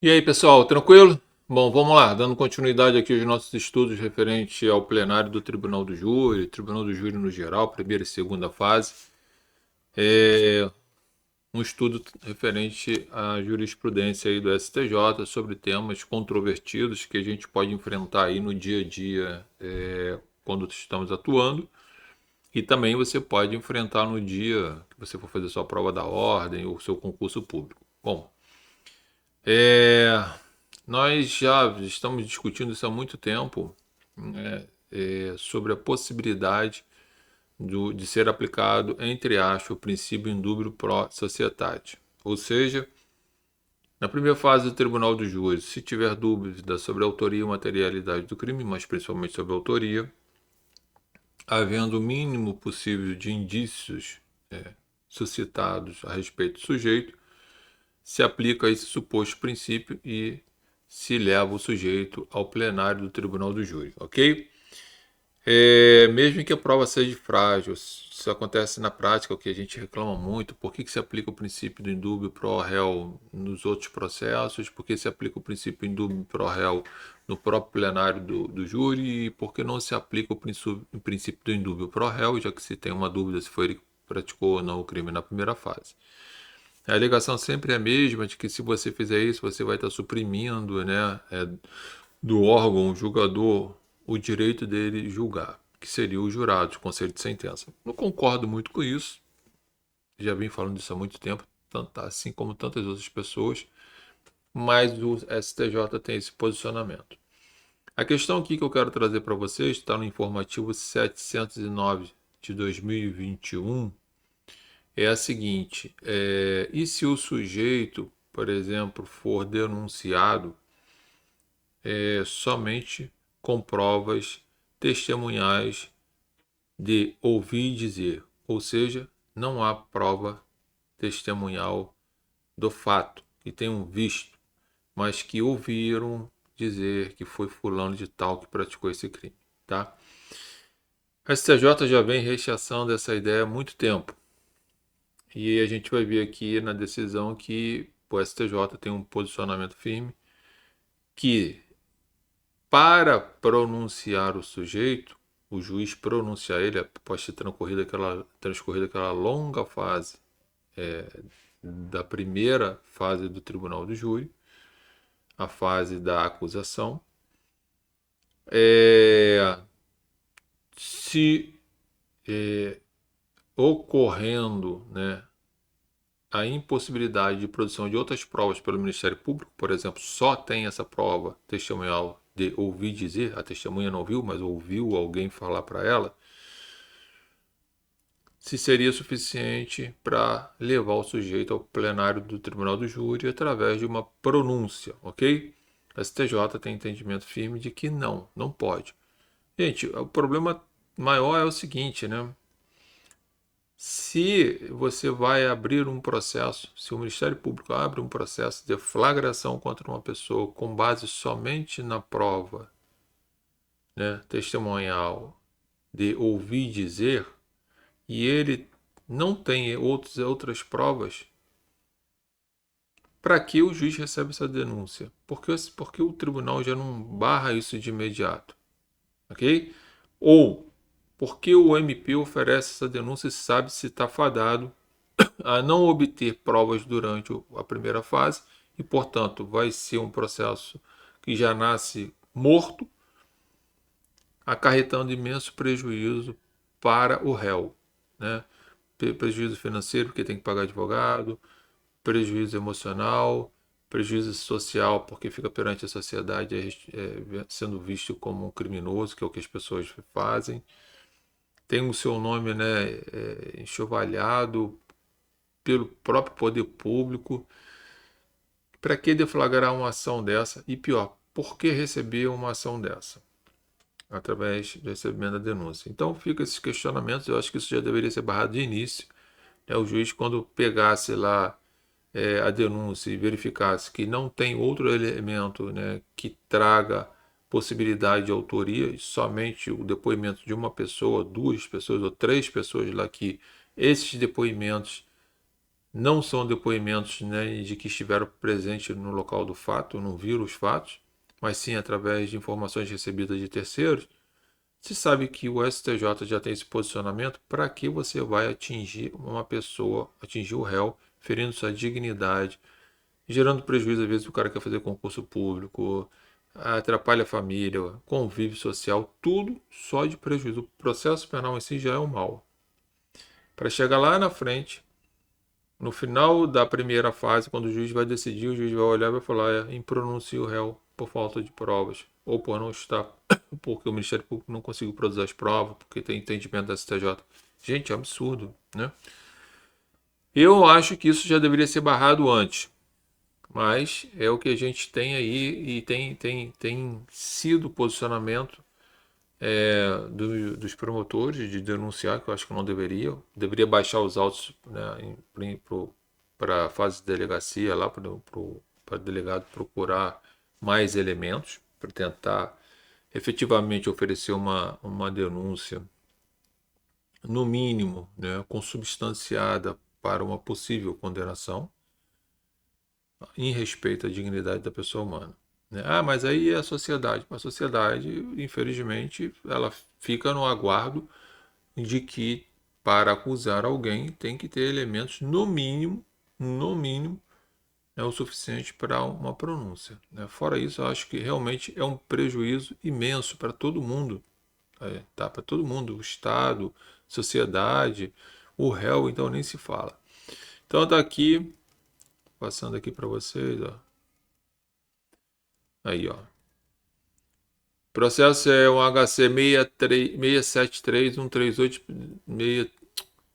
E aí, pessoal, tranquilo? Bom, vamos lá, dando continuidade aqui aos nossos estudos referente ao plenário do Tribunal do Júri no geral, primeira e segunda fase. É um estudo referente à jurisprudência aí do STJ sobre temas controvertidos que a gente pode enfrentar aí no dia a dia quando estamos atuando. E também você pode enfrentar no dia que você for fazer sua prova da ordem ou seu concurso público. Bom, é, nós já estamos discutindo isso há muito tempo, né, sobre a possibilidade de ser aplicado, entre aspas, o princípio indubio pro societate. Ou seja, na primeira fase do Tribunal do Júri, se tiver dúvida sobre a autoria e materialidade do crime, mas principalmente sobre a autoria, havendo o mínimo possível de indícios suscitados a respeito do sujeito, se aplica esse suposto princípio e se leva o sujeito ao plenário do Tribunal do Júri, ok? Mesmo que a prova seja frágil, isso acontece na prática, o que a gente reclama muito, por que se aplica o princípio do indúbio pro réu nos outros processos, por que se aplica o princípio indúbio pro réu no próprio plenário do júri, e por que não se aplica o princípio do indúbio pro réu, já que se tem uma dúvida se foi ele que praticou ou não o crime na primeira fase. A alegação sempre é a mesma, de que se você fizer isso, você vai estar suprimindo, né, do órgão julgador o direito dele julgar, que seria o jurado, o conselho de sentença. Não concordo muito com isso, já vim falando disso há muito tempo, assim como tantas outras pessoas, mas o STJ tem esse posicionamento. A questão aqui que eu quero trazer para vocês está no informativo 709 de 2021, é a seguinte: e se o sujeito, por exemplo, for denunciado somente com provas testemunhais de ouvir dizer, ou seja, não há prova testemunhal do fato que tenham visto, mas que ouviram dizer que foi fulano de tal que praticou esse crime, tá? A STJ já vem rechaçando essa ideia há muito tempo. E a gente vai ver aqui na decisão que o STJ tem um posicionamento firme que, para pronunciar o sujeito, o juiz pronunciar ele, após ter transcorrido aquela longa fase da primeira fase do tribunal do júri, a fase da acusação, se ocorrendo, né, a impossibilidade de produção de outras provas pelo Ministério Público, por exemplo, só tem essa prova testemunhal de ouvir dizer, a testemunha não ouviu, mas ouviu alguém falar para ela, se seria suficiente para levar o sujeito ao plenário do Tribunal do Júri através de uma pronúncia, ok? A STJ tem entendimento firme de que não pode. Gente, o problema maior é o seguinte, né? Se você vai abrir um processo, se o Ministério Público abre um processo de flagração contra uma pessoa com base somente na prova, né, testemunhal de ouvir dizer, e ele não tem outras provas, para que o juiz recebe essa denúncia? Porque o tribunal já não barra isso de imediato, ok? Ou porque o MP oferece essa denúncia e sabe se está fadado a não obter provas durante a primeira fase e, portanto, vai ser um processo que já nasce morto, acarretando imenso prejuízo para o réu, né? Prejuízo financeiro, porque tem que pagar advogado, prejuízo emocional, prejuízo social, porque fica perante a sociedade sendo visto como um criminoso, que é o que as pessoas fazem. Tem o seu nome, né, enxovalhado pelo próprio poder público. Para que deflagrar uma ação dessa? E pior, por que receber uma ação dessa? Através do recebimento da denúncia. Então fica esses questionamentos, eu acho que isso já deveria ser barrado de início. Né? O juiz, quando pegasse lá a denúncia e verificasse que não tem outro elemento, né, que traga possibilidade de autoria, e somente o depoimento de uma pessoa, duas pessoas ou três pessoas lá, que esses depoimentos não são depoimentos, né, de que estiveram presentes no local do fato, não viram os fatos, mas sim através de informações recebidas de terceiros, se sabe que o STJ já tem esse posicionamento, para que você vai atingir uma pessoa, atingir o réu, ferindo sua dignidade, gerando prejuízo, às vezes o cara quer fazer concurso público, atrapalha a família, convívio social, tudo só de prejuízo. O processo penal em si já é um mal. Para chegar lá na frente, no final da primeira fase, quando o juiz vai decidir, o juiz vai olhar e vai falar: impronuncia o réu por falta de provas, ou por não estar, porque o Ministério Público não conseguiu produzir as provas, porque tem entendimento da STJ. Gente, é absurdo, né? Eu acho que isso já deveria ser barrado antes, mas é o que a gente tem aí e tem sido o posicionamento dos promotores de denunciar, que eu acho que não deveria. Deveria baixar os autos, né, para a fase de delegacia, lá para o delegado procurar mais elementos para tentar efetivamente oferecer uma denúncia, no mínimo, né, consubstanciada para uma possível condenação, em respeito à dignidade da pessoa humana. Né? Ah, mas aí é a sociedade. A sociedade, infelizmente, ela fica no aguardo de que para acusar alguém tem que ter elementos no mínimo, é o suficiente para uma pronúncia. Né? Fora isso, eu acho que realmente é um prejuízo imenso para todo mundo. Tá? Para todo mundo, o Estado, sociedade, o réu, então nem se fala. Então tá aqui, passando aqui para vocês, ó. Aí, ó. Processo é um HC 673-138,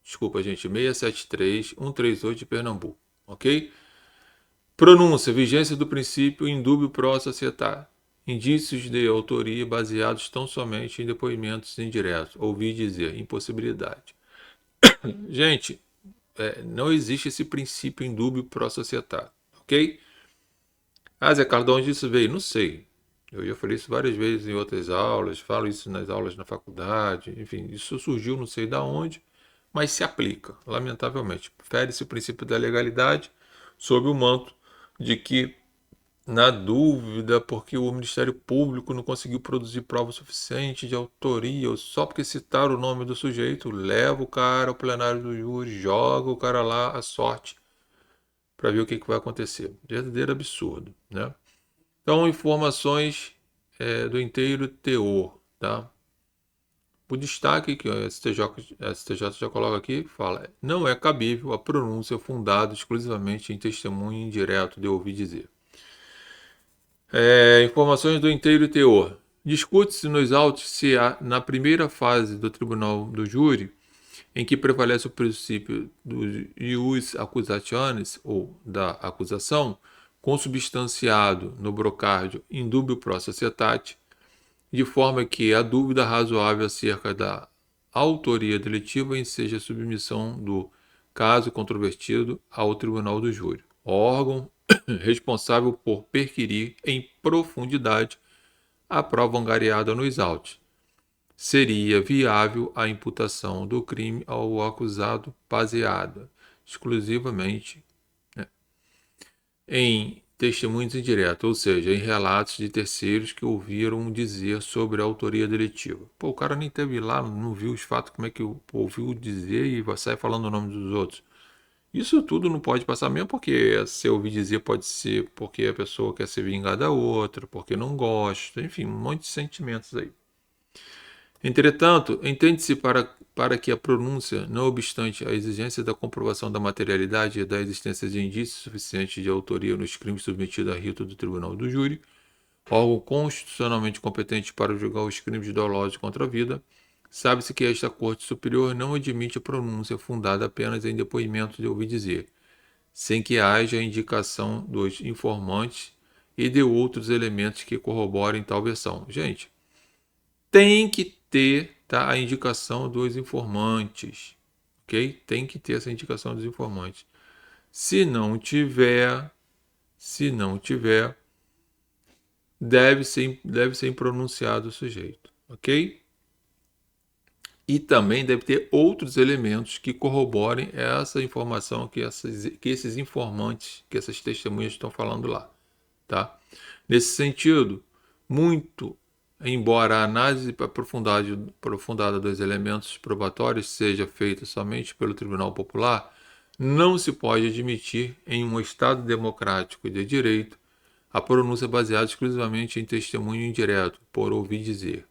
desculpa, gente, 673-138 de Pernambuco, ok? Pronúncia, vigência do princípio indúbio pro societate. Indícios de autoria baseados tão somente em depoimentos indiretos. Ouvi dizer, impossibilidade. Gente, não existe esse princípio indúbio pro societate, ok? Ah, Zé Carlos, de onde isso veio? Não sei. Eu já falei isso várias vezes em outras aulas, falo isso nas aulas na faculdade, enfim, isso surgiu não sei da onde, mas se aplica, lamentavelmente. Fere-se o princípio da legalidade sob o manto de que, na dúvida, porque o Ministério Público não conseguiu produzir prova suficiente de autoria, ou só porque citaram o nome do sujeito, leva o cara ao plenário do júri, joga o cara lá à sorte para ver o que vai acontecer. Verdadeiro absurdo, né? Então, informações do inteiro teor, tá? O destaque que o STJ já coloca aqui fala: não é cabível a pronúncia fundada exclusivamente em testemunho indireto de ouvir dizer. Informações do inteiro teor. Discute-se nos autos se há, na primeira fase do tribunal do júri, em que prevalece o princípio do ius accusationis, ou da acusação, consubstanciado no brocárdio indubio pro societate, de forma que a dúvida razoável acerca da autoria delitiva enseja a submissão do caso controvertido ao tribunal do júri, órgão responsável por perquirir em profundidade a prova angariada nos autos. Seria viável a imputação do crime ao acusado baseada exclusivamente, né, em testemunhos indiretos, ou seja, em relatos de terceiros que ouviram dizer sobre a autoria delitiva. Pô, o cara nem teve lá, não viu os fatos, como é que ouviu dizer e vai sair falando o nome dos outros? Isso tudo não pode passar mesmo, porque se ouvir dizer pode ser porque a pessoa quer se vingar da outra, porque não gosta, enfim, um monte de sentimentos aí. Entretanto, entende-se para que a pronúncia, não obstante a exigência da comprovação da materialidade e da existência de indícios suficientes de autoria nos crimes submetidos a rito do tribunal do júri, órgão constitucionalmente competente para julgar os crimes dolosos contra a vida, sabe-se que esta Corte Superior não admite a pronúncia fundada apenas em depoimento de ouvir dizer, sem que haja indicação dos informantes e de outros elementos que corroborem tal versão. Gente, tem que ter, tá, a indicação dos informantes, ok? Tem que ter essa indicação dos informantes. Se não tiver, deve ser pronunciado o sujeito, ok? E também deve ter outros elementos que corroborem essa informação que esses informantes, que essas testemunhas estão falando lá. Tá? Nesse sentido, muito, embora a análise aprofundada dos elementos probatórios seja feita somente pelo Tribunal Popular, não se pode admitir em um Estado democrático e de direito a pronúncia baseada exclusivamente em testemunho indireto, por ouvir dizer,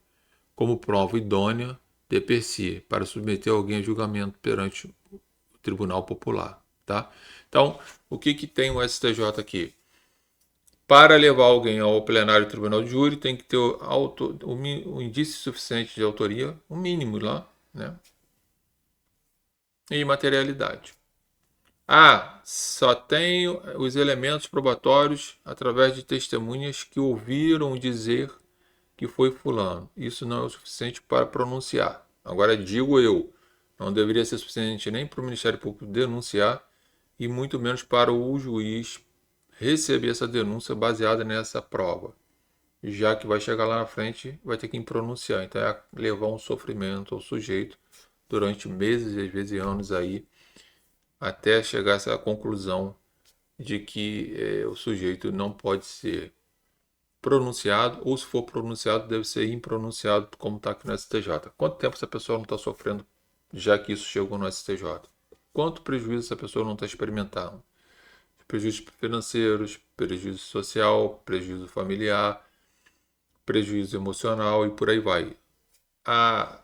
como prova idônea de per si, para submeter alguém a julgamento perante o Tribunal Popular. Tá? Então, o que tem o STJ aqui? Para levar alguém ao plenário do Tribunal de Júri, tem que ter o indício suficiente de autoria, o mínimo lá, né? E materialidade. Só tem os elementos probatórios através de testemunhas que ouviram dizer que foi fulano. Isso não é o suficiente para pronunciar. Agora, digo eu, não deveria ser suficiente nem para o Ministério Público denunciar e muito menos para o juiz receber essa denúncia baseada nessa prova. Já que vai chegar lá na frente, vai ter que pronunciar. Então é levar um sofrimento ao sujeito durante meses e às vezes anos aí, até chegar a essa conclusão de que o sujeito não pode ser pronunciado, ou se for pronunciado, deve ser impronunciado, como está aqui no STJ. Quanto tempo essa pessoa não está sofrendo, já que isso chegou no STJ? Quanto prejuízo essa pessoa não está experimentando? Prejuízos financeiros, prejuízo social, prejuízo familiar, prejuízo emocional e por aí vai. A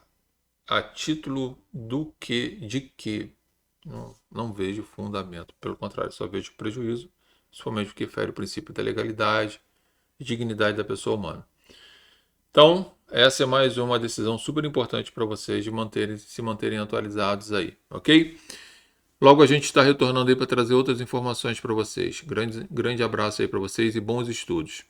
título do que, de que, não vejo fundamento. Pelo contrário, só vejo prejuízo, somente porque fere o princípio da legalidade e dignidade da pessoa humana. Então, essa é mais uma decisão super importante para vocês de se manterem atualizados aí, ok? Logo a gente está retornando aí para trazer outras informações para vocês. Grande abraço aí para vocês e bons estudos.